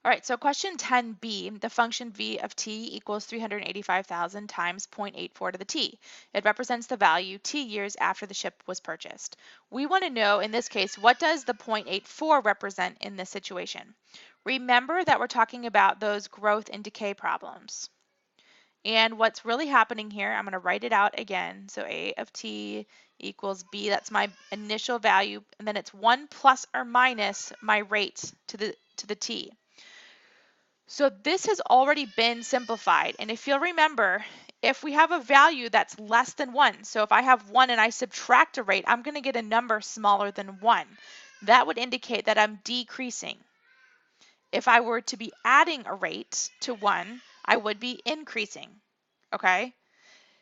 All right, so question 10b, the function v of t equals 385,000 times 0.84 to the t. It represents the value t years after the ship was purchased. We want to know, in this case, what does the 0.84 represent in this situation? Remember that we're talking about those growth and decay problems. And what's really happening here, I'm going to write it out again. So a of t equals b, that's my initial value, and then it's 1 plus or minus my rate to the t. So this has already been simplified. And if you'll remember, if we have a value that's less than 1, so if I have 1 and I subtract a rate, I'm going to get a number smaller than 1. That would indicate that I'm decreasing. If I were to be adding a rate to 1, I would be increasing. Okay?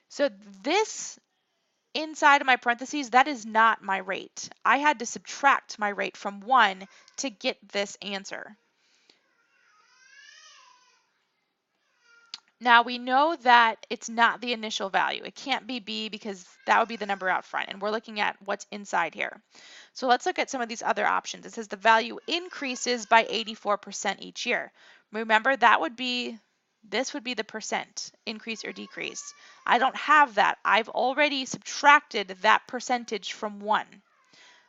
So this inside of my parentheses, that is not my rate. I had to subtract my rate from 1 to get this answer. Now we know that it's not the initial value. It can't be b because that would be the number out front, and we're looking at what's inside here. So let's look at some of these other options. It says the value increases by 84% each year. Remember, this would be the percent, increase or decrease. I don't have that. I've already subtracted that percentage from 1.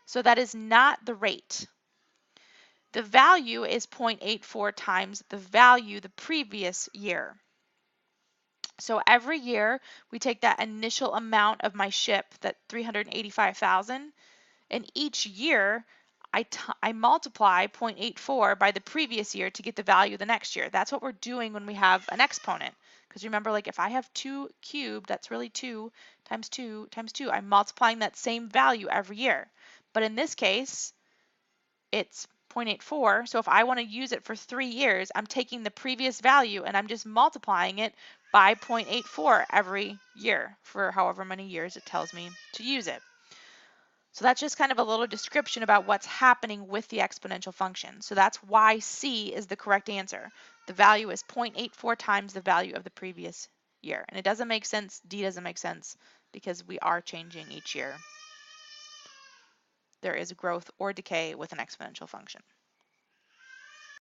So that is not the rate. The value is 0.84 times the value the previous year. So every year we take that initial amount of my ship, that 385,000, and each year I multiply 0.84 by the previous year to get the value the next year. That's what we're doing when we have an exponent. Because remember, like if I have 2 cubed, that's really 2 times 2 times 2. I'm multiplying that same value every year. But in this case, it's 0.84. So if I want to use it for 3 years, I'm taking the previous value and I'm just multiplying it by 0.84 every year for however many years it tells me to use it. So that's just kind of a little description about what's happening with the exponential function. So that's why C is the correct answer. The value is 0.84 times the value of the previous year. And it doesn't make sense, D doesn't make sense, because we are changing each year. There is growth or decay with an exponential function.